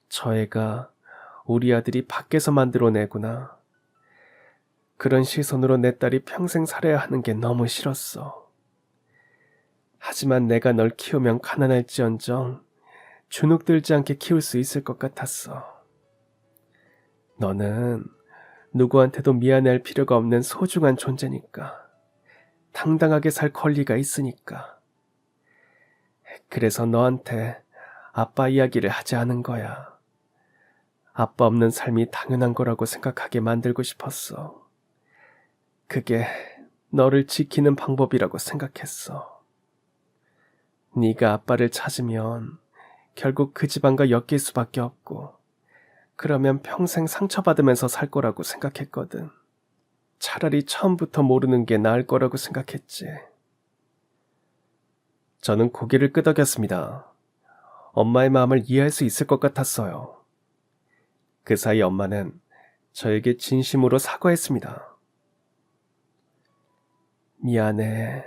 저 애가 우리 아들이 밖에서 만들어내구나. 그런 시선으로 내 딸이 평생 살아야 하는 게 너무 싫었어. 하지만 내가 널 키우면 가난할지언정 주눅들지 않게 키울 수 있을 것 같았어. 너는 누구한테도 미안해할 필요가 없는 소중한 존재니까. 당당하게 살 권리가 있으니까. 그래서 너한테 아빠 이야기를 하지 않은 거야. 아빠 없는 삶이 당연한 거라고 생각하게 만들고 싶었어. 그게 너를 지키는 방법이라고 생각했어. 네가 아빠를 찾으면 결국 그 집안과 엮일 수밖에 없고 그러면 평생 상처받으면서 살 거라고 생각했거든. 차라리 처음부터 모르는 게 나을 거라고 생각했지. 저는 고개를 끄덕였습니다. 엄마의 마음을 이해할 수 있을 것 같았어요. 그 사이 엄마는 저에게 진심으로 사과했습니다. 미안해.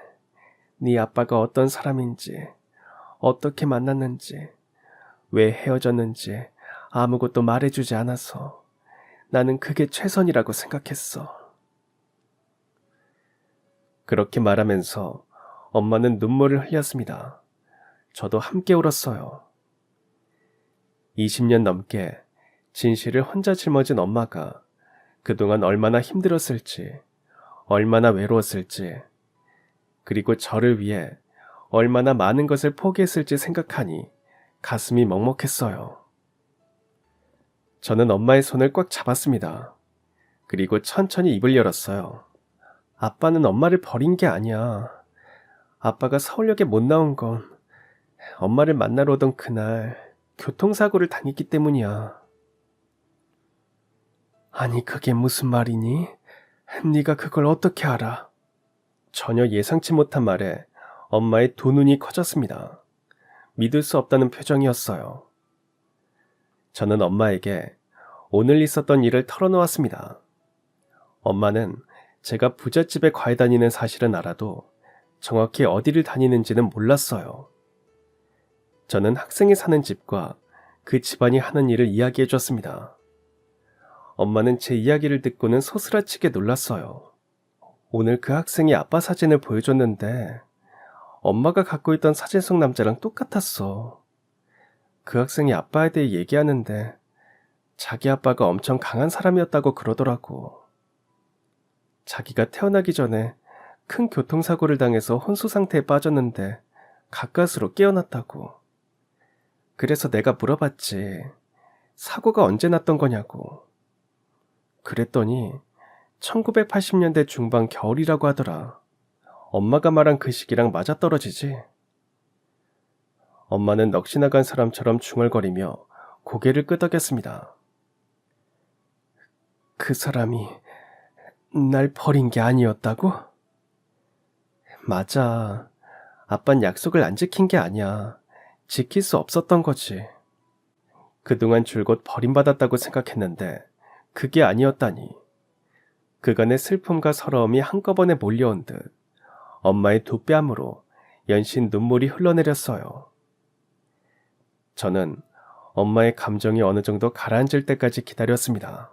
네 아빠가 어떤 사람인지, 어떻게 만났는지, 왜 헤어졌는지 아무것도 말해주지 않아서 나는 그게 최선이라고 생각했어. 그렇게 말하면서 엄마는 눈물을 흘렸습니다. 저도 함께 울었어요. 20년 넘게 진실을 혼자 짊어진 엄마가 그동안 얼마나 힘들었을지, 얼마나 외로웠을지, 그리고 저를 위해 얼마나 많은 것을 포기했을지 생각하니 가슴이 먹먹했어요. 저는 엄마의 손을 꽉 잡았습니다. 그리고 천천히 입을 열었어요. 아빠는 엄마를 버린 게 아니야. 아빠가 서울역에 못 나온 건 엄마를 만나러 오던 그날 교통사고를 당했기 때문이야. 아니 그게 무슨 말이니? 네가 그걸 어떻게 알아? 전혀 예상치 못한 말에 엄마의 두 눈이 커졌습니다. 믿을 수 없다는 표정이었어요. 저는 엄마에게 오늘 있었던 일을 털어놓았습니다. 엄마는 제가 부잣집에 과외 다니는 사실은 알아도 정확히 어디를 다니는지는 몰랐어요. 저는 학생이 사는 집과 그 집안이 하는 일을 이야기해 줬습니다. 엄마는 제 이야기를 듣고는 소스라치게 놀랐어요. 오늘 그 학생이 아빠 사진을 보여줬는데 엄마가 갖고 있던 사진 속 남자랑 똑같았어. 그 학생이 아빠에 대해 얘기하는데 자기 아빠가 엄청 강한 사람이었다고 그러더라고. 자기가 태어나기 전에 큰 교통사고를 당해서 혼수 상태에 빠졌는데 가까스로 깨어났다고. 그래서 내가 물어봤지. 사고가 언제 났던 거냐고. 그랬더니 1980년대 중반 겨울이라고 하더라. 엄마가 말한 그 시기랑 맞아떨어지지. 엄마는 넋이 나간 사람처럼 중얼거리며 고개를 끄덕였습니다. 그 사람이 날 버린 게 아니었다고? 맞아. 아빤 약속을 안 지킨 게 아니야. 지킬 수 없었던 거지. 그동안 줄곧 버림받았다고 생각했는데 그게 아니었다니. 그간의 슬픔과 서러움이 한꺼번에 몰려온 듯 엄마의 두 뺨으로 연신 눈물이 흘러내렸어요. 저는 엄마의 감정이 어느 정도 가라앉을 때까지 기다렸습니다.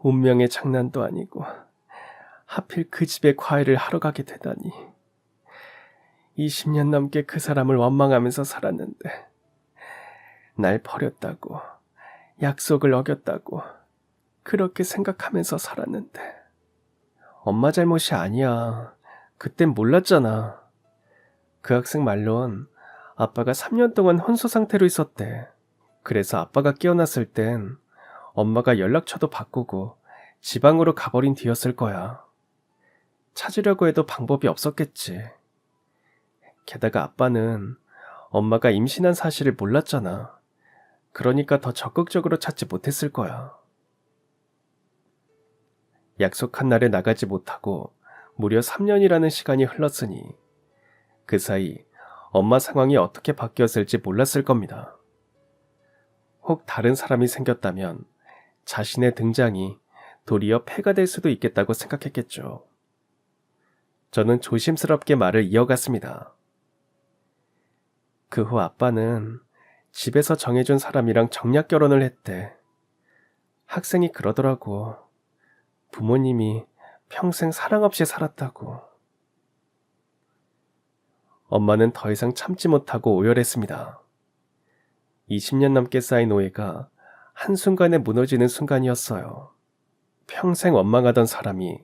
운명의 장난도 아니고 하필 그 집에 과외를 하러 가게 되다니. 20년 넘게 그 사람을 원망하면서 살았는데 날 버렸다고, 약속을 어겼다고 그렇게 생각하면서 살았는데. 엄마 잘못이 아니야. 그땐 몰랐잖아. 그 학생 말론 아빠가 3년 동안 혼수 상태로 있었대. 그래서 아빠가 깨어났을 땐 엄마가 연락처도 바꾸고 지방으로 가버린 뒤였을 거야. 찾으려고 해도 방법이 없었겠지. 게다가 아빠는 엄마가 임신한 사실을 몰랐잖아. 그러니까 더 적극적으로 찾지 못했을 거야. 약속한 날에 나가지 못하고 무려 3년이라는 시간이 흘렀으니 그 사이 엄마 상황이 어떻게 바뀌었을지 몰랐을 겁니다. 혹 다른 사람이 생겼다면 자신의 등장이 도리어 폐가 될 수도 있겠다고 생각했겠죠. 저는 조심스럽게 말을 이어갔습니다. 그 후 아빠는 집에서 정해준 사람이랑 정략 결혼을 했대. 학생이 그러더라고. 부모님이 평생 사랑 없이 살았다고. 엄마는 더 이상 참지 못하고 오열했습니다. 20년 넘게 쌓인 오해가 한순간에 무너지는 순간이었어요. 평생 원망하던 사람이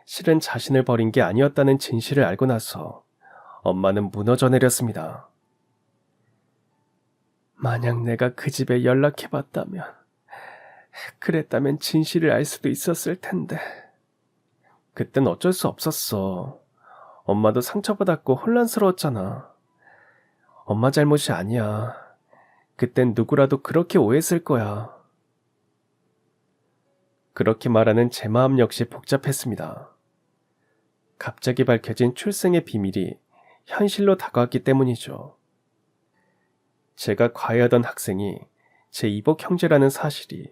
실은 자신을 버린 게 아니었다는 진실을 알고 나서 엄마는 무너져 내렸습니다. 만약 내가 그 집에 연락해봤다면, 그랬다면 진실을 알 수도 있었을 텐데. 그땐 어쩔 수 없었어. 엄마도 상처받았고 혼란스러웠잖아. 엄마 잘못이 아니야. 그땐 누구라도 그렇게 오해했을 거야. 그렇게 말하는 제 마음 역시 복잡했습니다. 갑자기 밝혀진 출생의 비밀이 현실로 다가왔기 때문이죠. 제가 과외하던 학생이 제 이복 형제라는 사실이,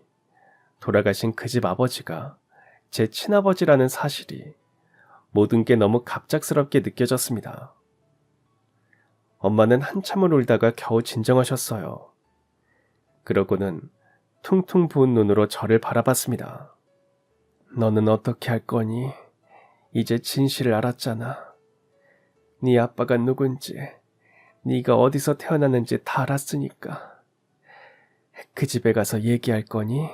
돌아가신 그 집 아버지가 제 친아버지라는 사실이, 모든 게 너무 갑작스럽게 느껴졌습니다. 엄마는 한참을 울다가 겨우 진정하셨어요. 그러고는 퉁퉁 부은 눈으로 저를 바라봤습니다. 너는 어떻게 할 거니? 이제 진실을 알았잖아. 네 아빠가 누군지, 네가 어디서 태어났는지 다 알았으니까. 그 집에 가서 얘기할 거니?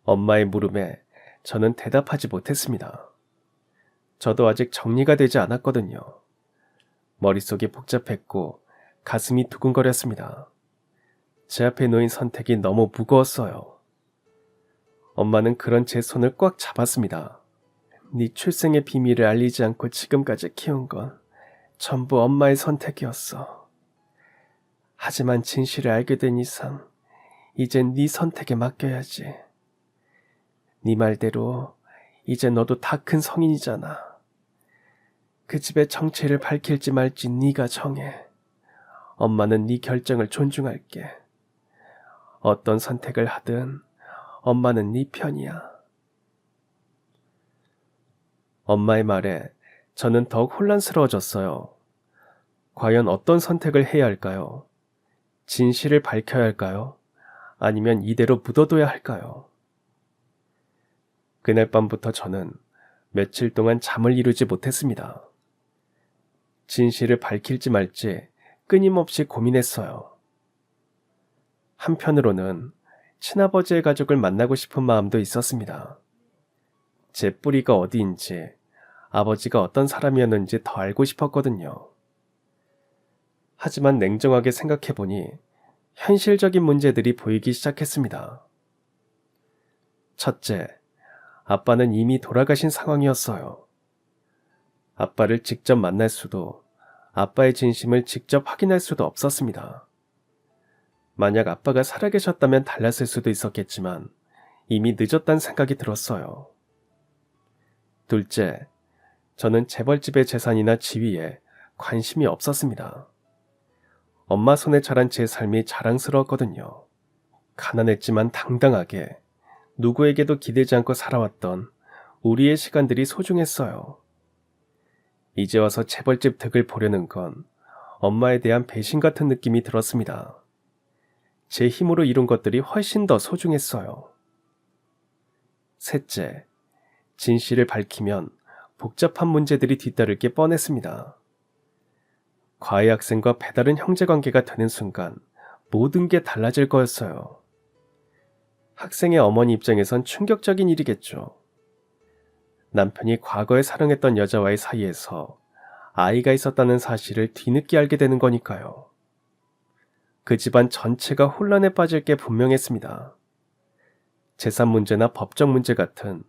엄마의 물음에 저는 대답하지 못했습니다. 저도 아직 정리가 되지 않았거든요. 머릿속이 복잡했고 가슴이 두근거렸습니다. 제 앞에 놓인 선택이 너무 무거웠어요. 엄마는 그런 제 손을 꽉 잡았습니다. 네 출생의 비밀을 알리지 않고 지금까지 키운 건 전부 엄마의 선택이었어. 하지만 진실을 알게 된 이상 이젠 네 선택에 맡겨야지. 네 말대로 이제 너도 다 큰 성인이잖아. 그 집의 정체를 밝힐지 말지 네가 정해. 엄마는 네 결정을 존중할게. 어떤 선택을 하든 엄마는 네 편이야. 엄마의 말에 저는 더욱 혼란스러워졌어요. 과연 어떤 선택을 해야 할까요? 진실을 밝혀야 할까요? 아니면 이대로 묻어둬야 할까요? 그날 밤부터 저는 며칠 동안 잠을 이루지 못했습니다. 진실을 밝힐지 말지 끊임없이 고민했어요. 한편으로는 친아버지의 가족을 만나고 싶은 마음도 있었습니다. 제 뿌리가 어디인지, 아버지가 어떤 사람이었는지 더 알고 싶었거든요. 하지만 냉정하게 생각해보니 현실적인 문제들이 보이기 시작했습니다. 첫째, 아빠는 이미 돌아가신 상황이었어요. 아빠를 직접 만날 수도, 아빠의 진심을 직접 확인할 수도 없었습니다. 만약 아빠가 살아계셨다면 달랐을 수도 있었겠지만 이미 늦었다는 생각이 들었어요. 둘째, 저는 재벌집의 재산이나 지위에 관심이 없었습니다. 엄마 손에 자란 제 삶이 자랑스러웠거든요. 가난했지만 당당하게 누구에게도 기대지 않고 살아왔던 우리의 시간들이 소중했어요. 이제 와서 재벌집 득을 보려는 건 엄마에 대한 배신 같은 느낌이 들었습니다. 제 힘으로 이룬 것들이 훨씬 더 소중했어요. 셋째, 진실을 밝히면 복잡한 문제들이 뒤따를 게 뻔했습니다. 과외 학생과 배다른 형제관계가 되는 순간 모든 게 달라질 거였어요. 학생의 어머니 입장에선 충격적인 일이겠죠. 남편이 과거에 사랑했던 여자와의 사이에서 아이가 있었다는 사실을 뒤늦게 알게 되는 거니까요. 그 집안 전체가 혼란에 빠질 게 분명했습니다. 재산 문제나 법적 문제 같은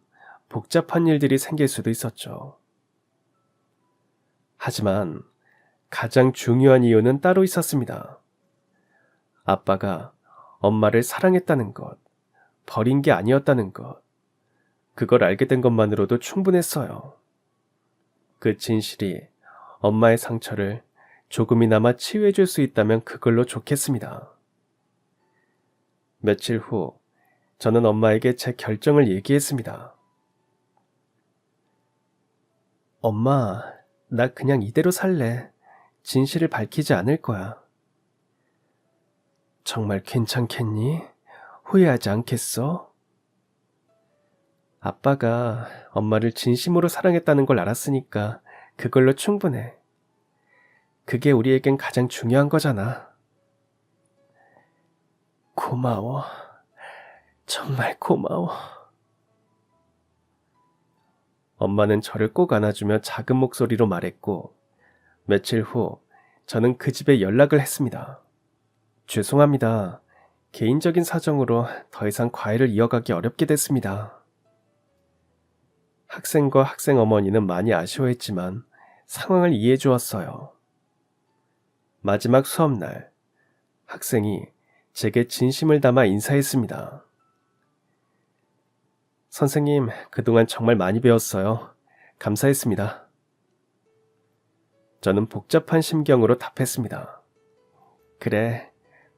복잡한 일들이 생길 수도 있었죠. 하지만 가장 중요한 이유는 따로 있었습니다. 아빠가 엄마를 사랑했다는 것, 버린 게 아니었다는 것, 그걸 알게 된 것만으로도 충분했어요. 그 진실이 엄마의 상처를 조금이나마 치유해 줄 수 있다면 그걸로 좋겠습니다. 며칠 후 저는 엄마에게 제 결정을 얘기했습니다. 엄마, 나 그냥 이대로 살래. 진실을 밝히지 않을 거야. 정말 괜찮겠니? 후회하지 않겠어? 아빠가 엄마를 진심으로 사랑했다는 걸 알았으니까 그걸로 충분해. 그게 우리에겐 가장 중요한 거잖아. 고마워. 정말 고마워. 엄마는 저를 꼭 안아주며 작은 목소리로 말했고, 며칠 후 저는 그 집에 연락을 했습니다. 죄송합니다. 개인적인 사정으로 더 이상 과외를 이어가기 어렵게 됐습니다. 학생과 학생 어머니는 많이 아쉬워했지만 상황을 이해해 주었어요. 마지막 수업날, 학생이 제게 진심을 담아 인사했습니다. 선생님, 그동안 정말 많이 배웠어요. 감사했습니다. 저는 복잡한 심경으로 답했습니다. 그래,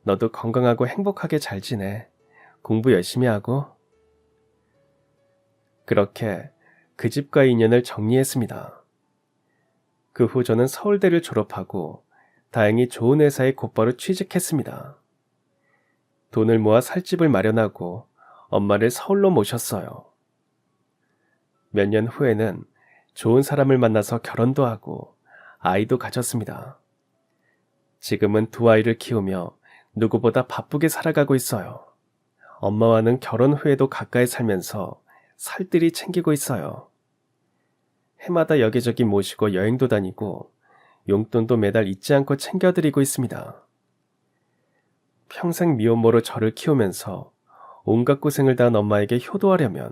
너도 건강하고 행복하게 잘 지내. 공부 열심히 하고. 그렇게 그 집과의 인연을 정리했습니다. 그 후 저는 서울대를 졸업하고 다행히 좋은 회사에 곧바로 취직했습니다. 돈을 모아 살 집을 마련하고 엄마를 서울로 모셨어요. 몇 년 후에는 좋은 사람을 만나서 결혼도 하고 아이도 가졌습니다. 지금은 두 아이를 키우며 누구보다 바쁘게 살아가고 있어요. 엄마와는 결혼 후에도 가까이 살면서 살뜰히 챙기고 있어요. 해마다 여기저기 모시고 여행도 다니고 용돈도 매달 잊지 않고 챙겨드리고 있습니다. 평생 미혼모로 저를 키우면서 온갖 고생을 다한 엄마에게 효도하려면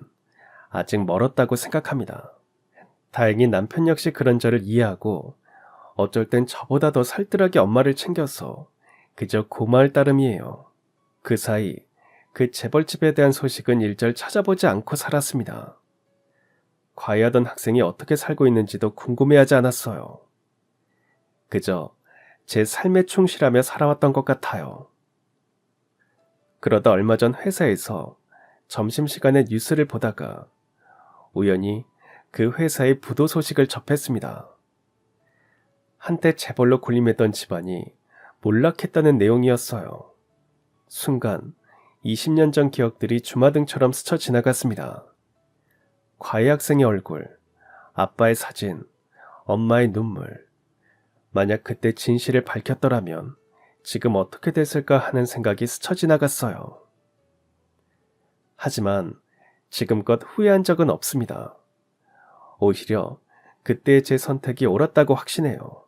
아직 멀었다고 생각합니다. 다행히 남편 역시 그런 저를 이해하고 어쩔 땐 저보다 더 살뜰하게 엄마를 챙겨서 그저 고마울 따름이에요. 그 사이 그 재벌집에 대한 소식은 일절 찾아보지 않고 살았습니다. 과외하던 학생이 어떻게 살고 있는지도 궁금해하지 않았어요. 그저 제 삶에 충실하며 살아왔던 것 같아요. 그러다 얼마 전 회사에서 점심시간에 뉴스를 보다가 우연히 그 회사의 부도 소식을 접했습니다. 한때 재벌로 군림했던 집안이 몰락했다는 내용이었어요. 순간 20년 전 기억들이 주마등처럼 스쳐 지나갔습니다. 과외 학생의 얼굴, 아빠의 사진, 엄마의 눈물. 만약 그때 진실을 밝혔더라면 지금 어떻게 됐을까 하는 생각이 스쳐 지나갔어요. 하지만 지금껏 후회한 적은 없습니다. 오히려 그때의 제 선택이 옳았다고 확신해요.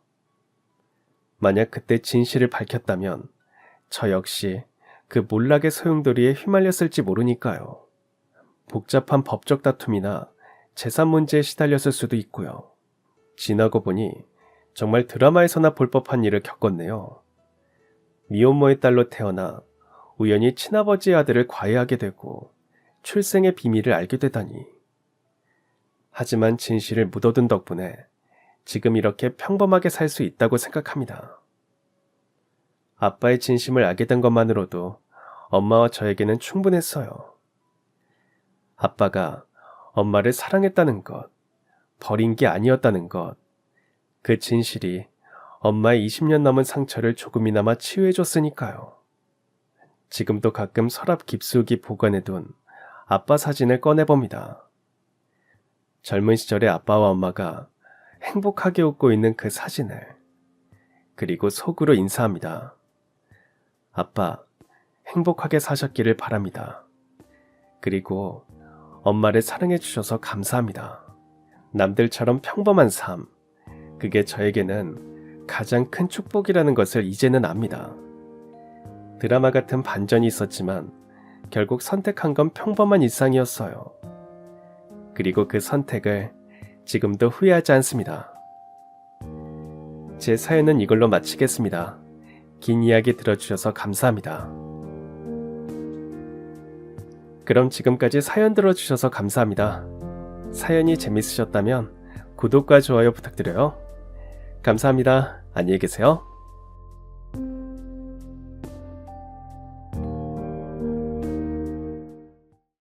만약 그때 진실을 밝혔다면 저 역시 그 몰락의 소용돌이에 휘말렸을지 모르니까요. 복잡한 법적 다툼이나 재산 문제에 시달렸을 수도 있고요. 지나고 보니 정말 드라마에서나 볼 법한 일을 겪었네요. 미혼모의 딸로 태어나 우연히 친아버지의 아들을 과외하게 되고 출생의 비밀을 알게 되다니. 하지만 진실을 묻어둔 덕분에 지금 이렇게 평범하게 살 수 있다고 생각합니다. 아빠의 진심을 알게 된 것만으로도 엄마와 저에게는 충분했어요. 아빠가 엄마를 사랑했다는 것, 버린 게 아니었다는 것, 그 진실이 엄마의 20년 넘은 상처를 조금이나마 치유해줬으니까요. 지금도 가끔 서랍 깊숙이 보관해둔 아빠 사진을 꺼내봅니다. 젊은 시절의 아빠와 엄마가 행복하게 웃고 있는 그 사진을. 그리고 속으로 인사합니다. 아빠, 행복하게 사셨기를 바랍니다. 그리고 엄마를 사랑해 주셔서 감사합니다. 남들처럼 평범한 삶, 그게 저에게는 가장 큰 축복이라는 것을 이제는 압니다. 드라마 같은 반전이 있었지만 결국 선택한 건 평범한 일상이었어요. 그리고 그 선택을 지금도 후회하지 않습니다. 제 사연은 이걸로 마치겠습니다. 긴 이야기 들어주셔서 감사합니다. 그럼 지금까지 사연 들어주셔서 감사합니다. 사연이 재밌으셨다면 구독과 좋아요 부탁드려요. 감사합니다. 안녕히 계세요.